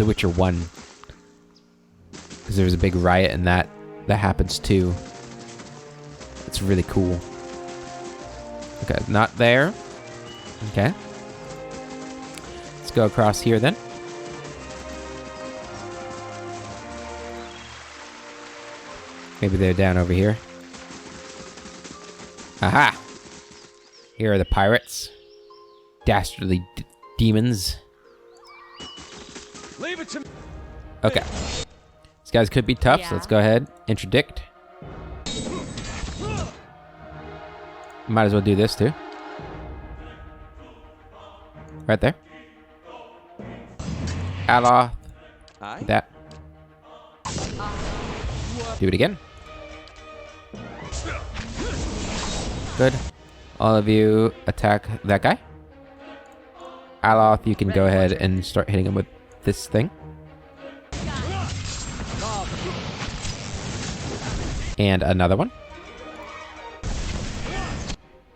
Witcher 1. Because there was a big riot and that happens too. It's really cool. Okay, not there. Okay. Let's go across here then. Maybe they're down over here. Aha! Here are the pirates. Dastardly demons. Leave it to me. Okay. These guys could be tough, so let's go ahead. Interdict. Might as well do this too. Right there. Aloth. That. Do it again. Good. All of you attack that guy. Aloth, you can go ahead and start hitting him with this thing. And another one.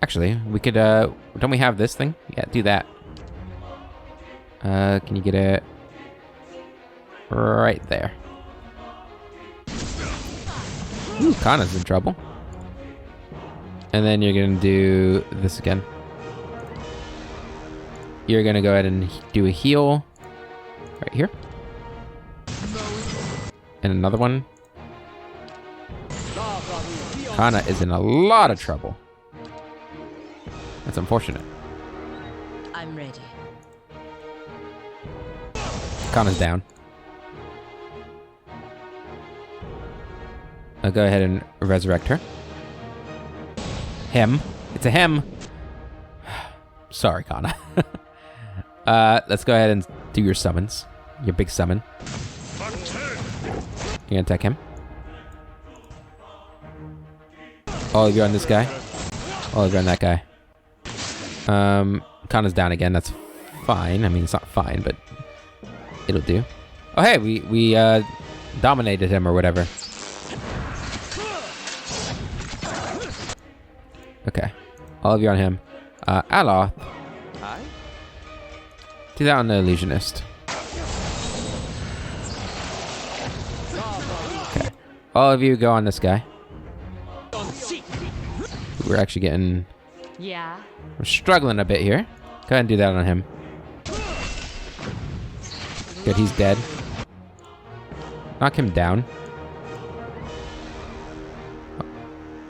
Actually, we could, don't we have this thing? Yeah, do that. Can you get it right there? Ooh, Kana's in trouble. And then you're gonna do this again. You're gonna go ahead and do a heal right here. And another one. Kana is in a lot of trouble. That's unfortunate. I'm ready. Kana's down. I'll go ahead and resurrect her. Him. It's a him. Sorry, Kana. Let's go ahead and do your summons. Your big summon. You're gonna attack him. All of you on this guy. All of you on that guy. Kana's down again. That's fine. I mean, it's not fine, but It'll do. Oh, hey, we dominated him or whatever. Okay. All of you on him. Aloth. Hi? Do that on the illusionist. Okay. All of you go on this guy. We're actually getting... Yeah? We're struggling a bit here. Go ahead and do that on him. Good, he's dead. Knock him down.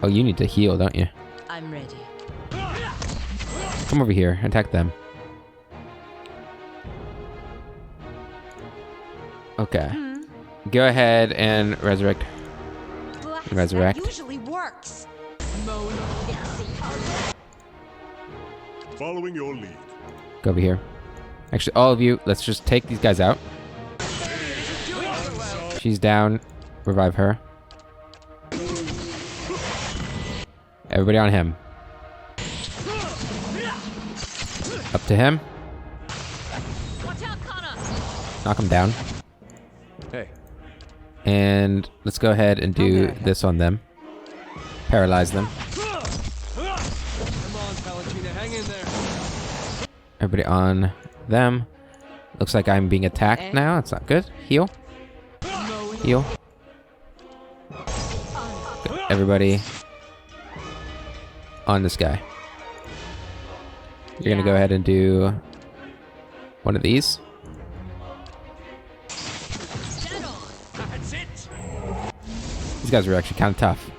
Oh, you need to heal, don't you? I'm ready. Come over here. Attack them. Okay. Go ahead and resurrect. Resurrect. That usually works. Following your lead. Go over here. Actually, all of you, let's just take these guys out. She's down. Revive her. Everybody on him. Up to him. Knock him down. Hey. And let's go ahead and do this on them. Paralyze them. Come on, Valentina, hang in there. Everybody on them. Looks like I'm being attacked now. That's not good. Heal. Heal. Good. Everybody on this guy. You're gonna go ahead and do one of these. These guys are actually kind of tough.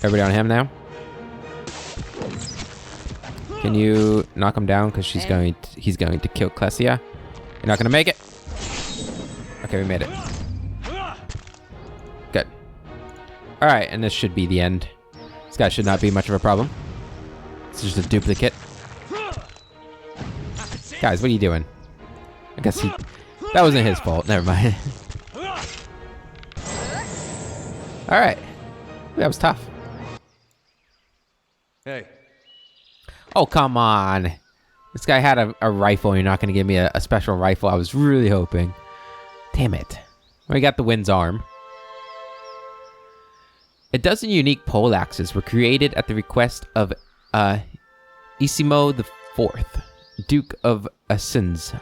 Everybody on him now. Can you knock him down? Because he's going to kill Klesia. You're not gonna make it. Okay, we made it. Good. All right, and this should be the end. This guy should not be much of a problem. It's just a duplicate. Guys, what are you doing? I guess that wasn't his fault. Never mind. All right. That was tough. Hey. Oh, come on. This guy had a rifle. You're not going to give me a special rifle. I was really hoping. Damn it. We got the Wind's Arm. A dozen unique poleaxes were created at the request of Isimo IV, Duke of Asenze,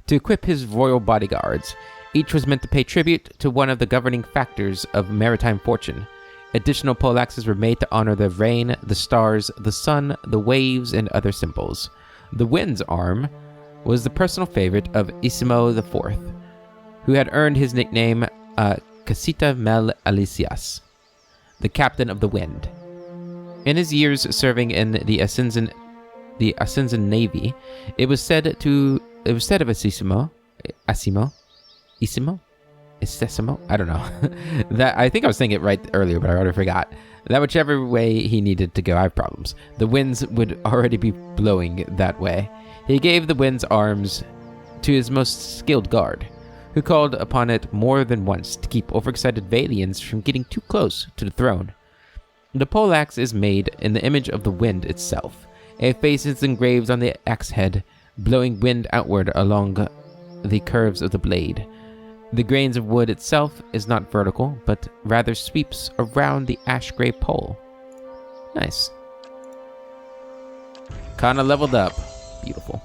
to equip his royal bodyguards. Each was meant to pay tribute to one of the governing factors of maritime fortune. Additional poleaxes were made to honor the rain, the stars, the sun, the waves, and other symbols. The Wind's Arm was the personal favorite of Isimo IV, who had earned his nickname Casita Mel Alicias, the captain of the wind. In his years serving in the Asenzen Navy, it was said of Isimo, I don't know. That I think I was saying it right earlier, but I already forgot. That whichever way he needed to go, I have problems. The winds would already be blowing that way. He gave the Wind's Arms to his most skilled guard, who called upon it more than once to keep overexcited Valians from getting too close to the throne. The poleaxe is made in the image of the wind itself. A face is engraved on the axe head, blowing wind outward along the curves of the blade. The grains of wood itself is not vertical, but rather sweeps around the ash-gray pole. Nice. Kana leveled up. Beautiful.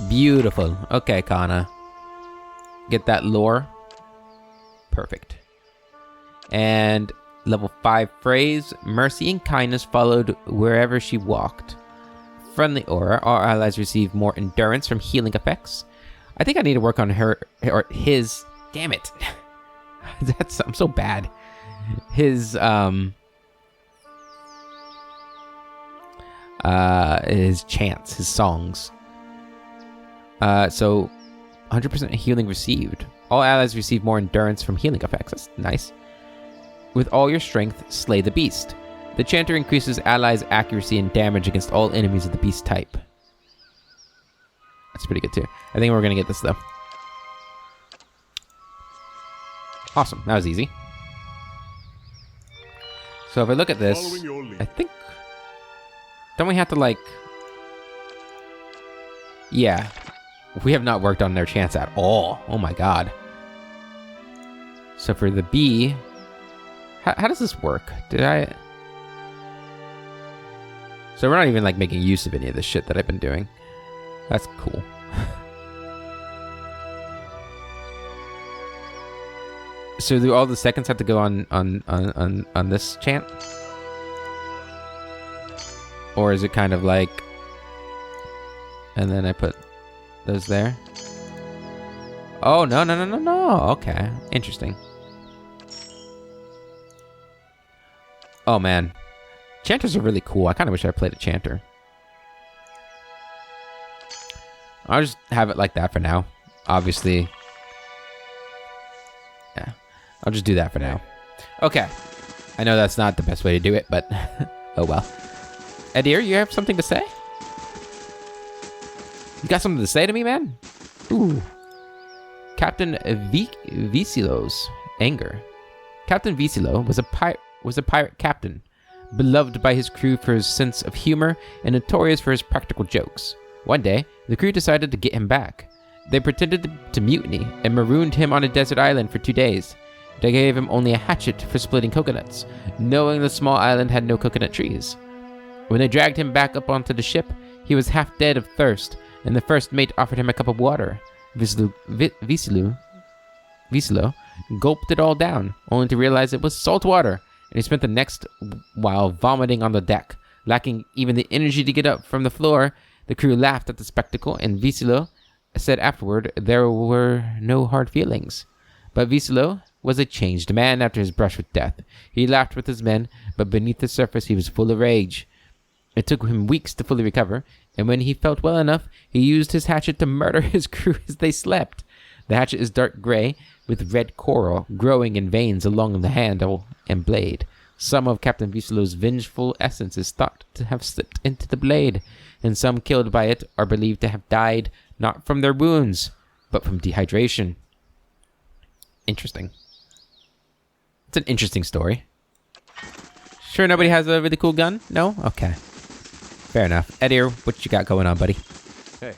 Beautiful. Okay, Kana. Get that lore. Perfect. And level 5 phrase. Mercy and kindness followed wherever she walked. Friendly aura. Our allies receive more endurance from healing effects. I think I need to work on her or his. Damn it. I'm so bad. His chants, his songs. So 100% healing received. All allies receive more endurance from healing effects. That's nice. With all your strength, slay the beast. The chanter increases allies' accuracy and damage against all enemies of the beast type. That's pretty good too. I think we're gonna get this though. Awesome. That was easy. So if I look at this, Following your lead. I think... Don't we have to, like... Yeah. We have not worked on their chance at all. Oh my god. So for the B... How does this work? Did I... So we're not even, like, making use of any of the shit that I've been doing. That's cool. So do all the seconds have to go on this chant? Or is it kind of like... And then I put those there? Oh, no. Okay. Interesting. Oh, man. Chanters are really cool. I kind of wish I played a chanter. I'll just have it like that for now. Obviously. Yeah. I'll just do that for now. Okay. I know that's not the best way to do it, but oh well. Adir, you have something to say? You got something to say to me, man? Ooh. Captain Visilo's anger. Captain Visilo was a pirate captain, beloved by his crew for his sense of humor and notorious for his practical jokes. One day, the crew decided to get him back. They pretended to mutiny and marooned him on a desert island for 2 days. They gave him only a hatchet for splitting coconuts, knowing the small island had no coconut trees. When they dragged him back up onto the ship, he was half dead of thirst, and the first mate offered him a cup of water. Visilo gulped it all down, only to realize it was salt water, and he spent the next while vomiting on the deck. Lacking even the energy to get up from the floor, the crew laughed at the spectacle, and Visilo said afterward there were no hard feelings. But Visilo was a changed man after his brush with death. He laughed with his men, but beneath the surface he was full of rage. It took him weeks to fully recover, and when he felt well enough, he used his hatchet to murder his crew as they slept. The hatchet is dark gray, with red coral growing in veins along the handle and blade. Some of Captain Visilo's vengeful essence is thought to have slipped into the blade, and some killed by it are believed to have died not from their wounds, but from dehydration. Interesting. It's an interesting story. Sure nobody has a really cool gun? No? Okay. Fair enough. Adir, what you got going on, buddy? Hey.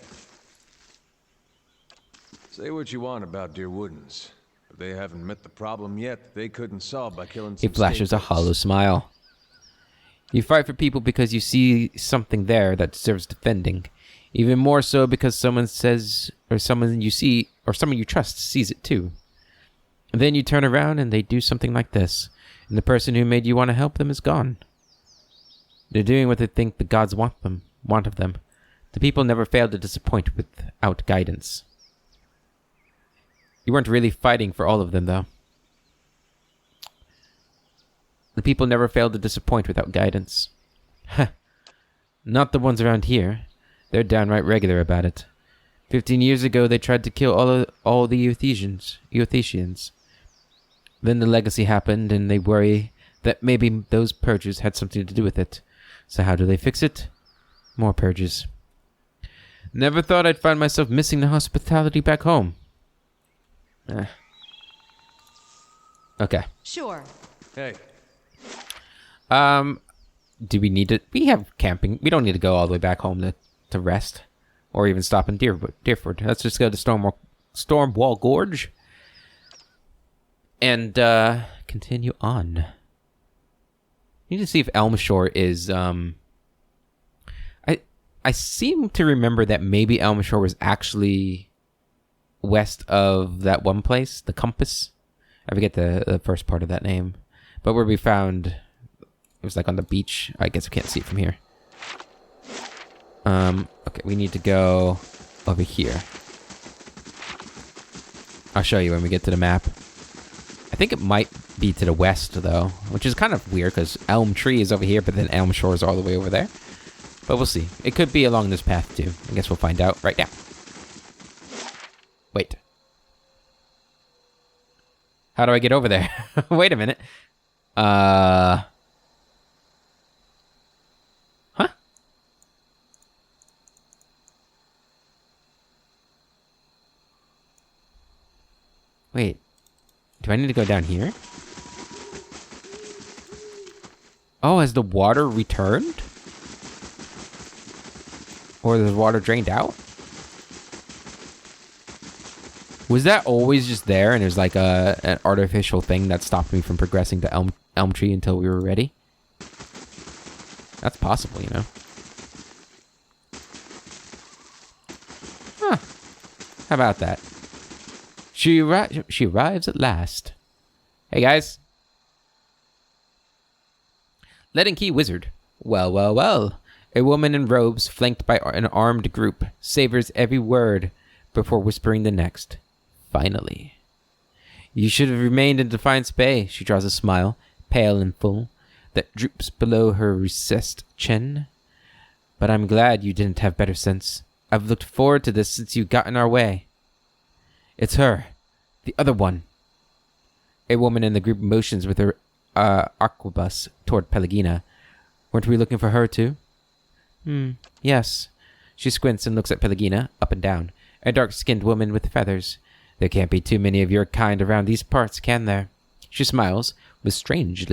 Say what you want about Dear Woodens, but they haven't met the problem yet they couldn't solve by killing some He flashes a scapegoats. hollow smile. You fight for people because you see something there that deserves defending. Even more so because someone says, or someone you see, or someone you trust sees it too. And then you turn around and they do something like this, and the person who made you want to help them is gone. They're doing what they think the gods want of them. The people never fail to disappoint without guidance. You weren't really fighting for all of them, though. The people never fail to disappoint without guidance. Heh. Not the ones around here. They're downright regular about it. 15 years ago, they tried to kill all the Euthasians. Then the legacy happened, and they worry that maybe those purges had something to do with it. So how do they fix it? More purges. Never thought I'd find myself missing the hospitality back home. Okay. Sure. Hey. Do we need to... We have camping. We don't need to go all the way back home to rest. Or even stop in Deerford. Let's just go to Stormwall Gorge. And, continue on. Need to see if Elmshore is, I seem to remember that maybe Elmshore was actually west of that one place, the Compass. I forget the first part of that name. But where we found... It was like on the beach. I guess we can't see it from here. Okay, we need to go over here. I'll show you when we get to the map. I think it might be to the west, though, which is kind of weird because Elm Tree is over here, but then Elm Shore is all the way over there. But we'll see. It could be along this path, too. I guess we'll find out right now. Wait. How do I get over there? Wait a minute. Huh? Wait. Do I need to go down here? Oh, has the water returned? Or the water drained out? Was that always just there and there's like an artificial thing that stopped me from progressing to Elm Tree until we were ready? That's possible, you know. Huh. How about that? She arrives at last. Hey, guys. Leaden Key Wizard. Well, well, well. A woman in robes, flanked by an armed group, savors every word before whispering the next. Finally. You should have remained in Defiance Bay. She draws a smile, pale and full, that droops below her recessed chin. But I'm glad you didn't have better sense. I've looked forward to this since you got in our way. It's her. The other one. A woman in the group motions with her arquebus toward Pelagina. Weren't we looking for her too? Yes. She squints and looks at Pelagina, up and down. A dark-skinned woman with feathers. There can't be too many of your kind around these parts, can there? She smiles with strange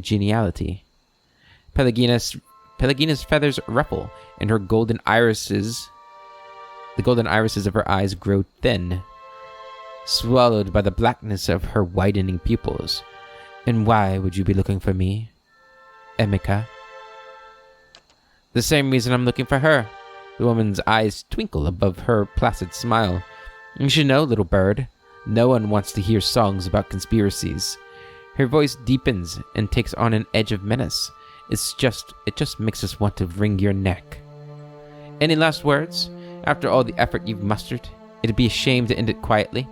geniality. Pelagina's feathers ruffle, and the golden irises of her eyes grow thin, swallowed by the blackness of her widening pupils. And why would you be looking for me, Emika? The same reason I'm looking for her. The woman's eyes twinkle above her placid smile. You should know, little bird, no one wants to hear songs about conspiracies. Her voice deepens and takes on an edge of menace. It just makes us want to wring your neck. Any last words? After all the effort you've mustered, it'd be a shame to end it quietly.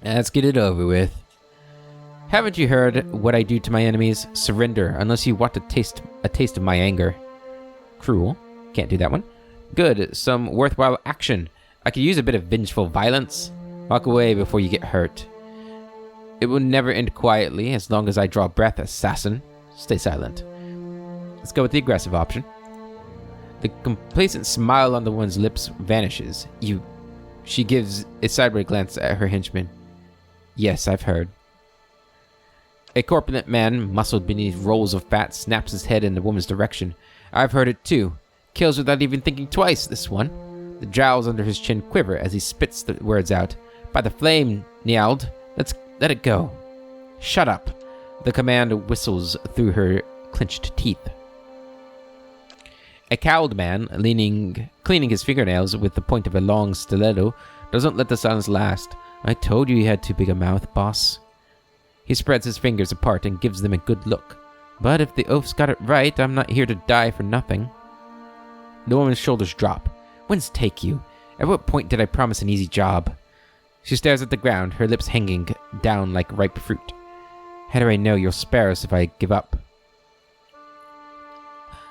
Let's get it over with. Haven't you heard what I do to my enemies? Surrender, unless you want a taste of my anger. Cruel. Can't do that one. Good, some worthwhile action. I could use a bit of vengeful violence. Walk away before you get hurt. It will never end quietly as long as I draw breath, assassin. Stay silent. Let's go with the aggressive option. The complacent smile on the woman's lips vanishes. She gives a sideways glance at her henchman. Yes, I've heard. A corpulent man, muscled beneath rolls of fat, snaps his head in the woman's direction. I've heard it too. Kills without even thinking twice, this one. The jowls under his chin quiver as he spits the words out. By the flame, Niald, let it go. Shut up. The command whistles through her clenched teeth. A cowled man, cleaning his fingernails with the point of a long stiletto, doesn't let the silence last. I told you he had too big a mouth, boss. He spreads his fingers apart and gives them a good look. But if the oaf's got it right, I'm not here to die for nothing. The woman's shoulders drop. Whence take you? At what point did I promise an easy job? She stares at the ground, her lips hanging down like ripe fruit. How do I know you'll spare us if I give up?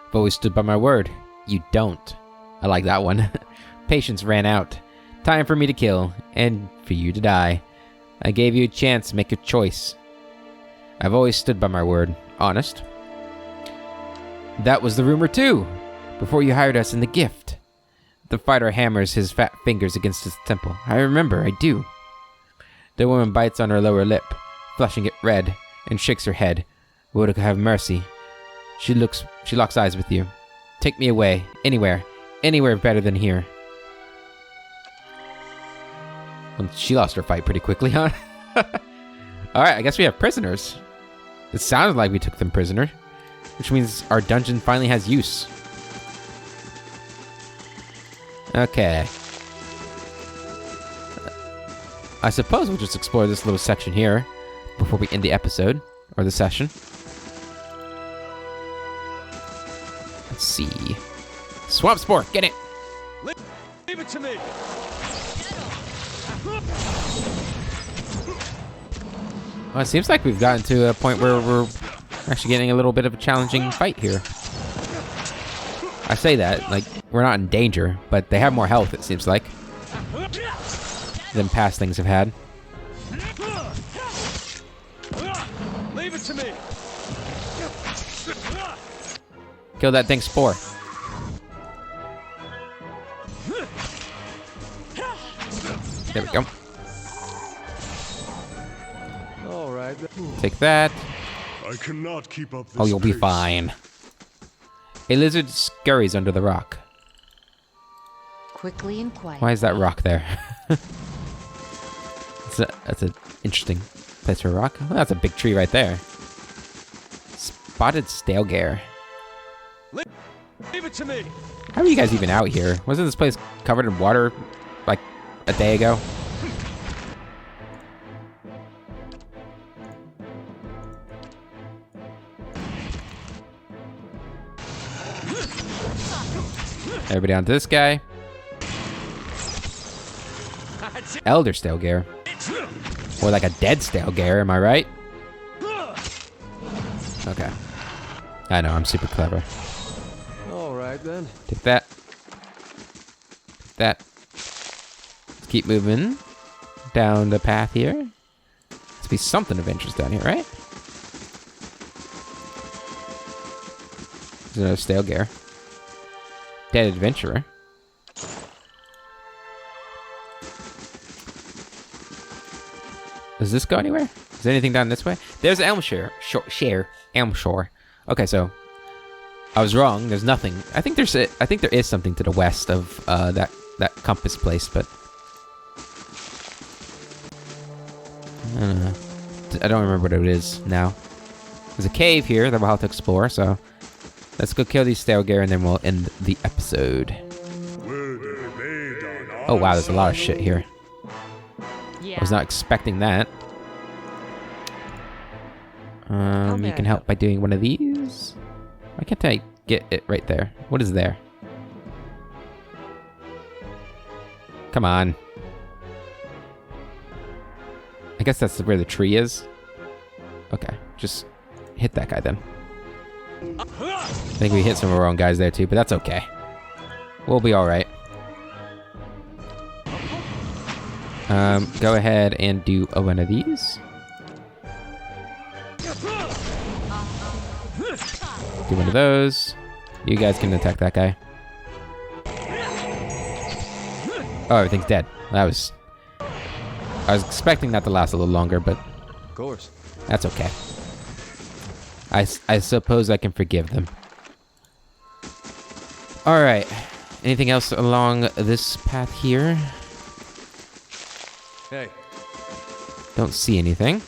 I've always stood by my word. You don't. I like that one. Patience ran out. Time for me to kill, and for you to die. I gave you a chance to make a choice. I've always stood by my word. Honest. That was the rumor too, before you hired us in the gift. The fighter hammers his fat fingers against his temple. I remember, I do. The woman bites on her lower lip, flushing it red, and shakes her head. Would have mercy. She locks eyes with you. Take me away, anywhere better than here. Well, she lost her fight pretty quickly, huh? Alright, I guess we have prisoners. It sounded like we took them prisoner, which means our dungeon finally has use. Okay. I suppose we'll just explore this little section here before we end the episode, or the session. Let's see. Swamp Spore, get it! Leave it to me! Well, it seems like we've gotten to a point where we're actually getting a little bit of a challenging fight here. I say that, like, we're not in danger, but they have more health, it seems like, than past things have had. Leave it to me! Kill that thing, Spore. There we go. All right. Take that. I cannot keep up this Oh, you'll be pace. fine. A lizard scurries under the rock. Quickly and quietly. Why is that rock there? That's an interesting place for a rock. Oh, that's a big tree right there. Spotted Stalgare. Leave it to me. How are you guys even out here? Wasn't this place covered in water like a day ago? Everybody onto this guy. Elder Stalgare. Or like a dead Stalgare, am I right? Okay. I know, I'm super clever. All right then. Take that. Take that. Let's keep moving down the path here. Must be something of interest down here, right? There's another Stalgare. Dead adventurer. Does this go anywhere? Is there anything down this way? There's Elmshire. Elmshore. Okay, so I was wrong. There's nothing. I think there is something to the west of that compass place, but I don't know. I don't remember what it is now. There's a cave here that we'll have to explore, so let's go kill these Stalgare and then we'll end the episode. Oh wow, there's a lot of shit here. I was not expecting that. You can help by doing one of these. Why can't I get it right there? What is there? Come on. I guess that's where the tree is. Okay, just hit that guy then. I think we hit some of our own guys there too, but that's okay. We'll be alright. Go ahead and do one of these. Do one of those. You guys can attack that guy. Oh, everything's dead. I was expecting that to last a little longer, but Of course. that's okay. I suppose I can forgive them. Alright. Anything else along this path here? Hey. Don't see anything.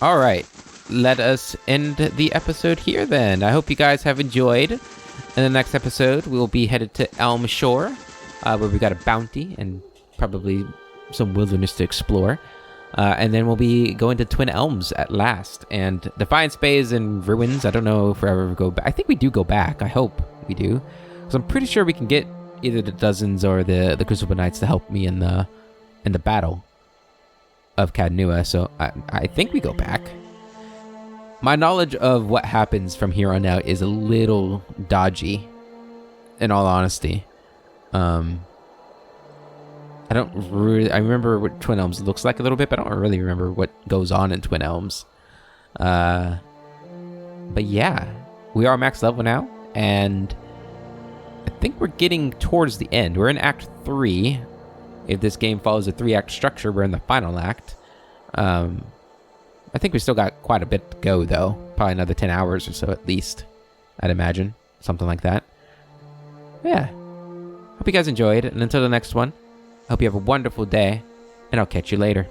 Alright. Let us end the episode here then. I hope you guys have enjoyed. In the next episode, we will be headed to Elmshore, where we got a bounty and probably some wilderness to explore. And then we'll be going to Twin Elms at last. And Defiance Bay is in ruins. I don't know if we ever go back. I think we do go back. I hope we do. Because I'm pretty sure we can get either the Dozens or the Crucible Knights to help me in the battle of Cadnua. So I think we go back. My knowledge of what happens from here on out is a little dodgy, in all honesty. I remember what Twin Elms looks like a little bit, but I don't really remember what goes on in Twin Elms. But yeah, we are max level now, and I think we're getting towards the end. We're in Act 3. If this game follows a 3-act structure, we're in the final act. I think we still got quite a bit to go, though. Probably another 10 hours or so at least, I'd imagine. Something like that. Yeah. Hope you guys enjoyed, and until the next one, I hope you have a wonderful day, and I'll catch you later.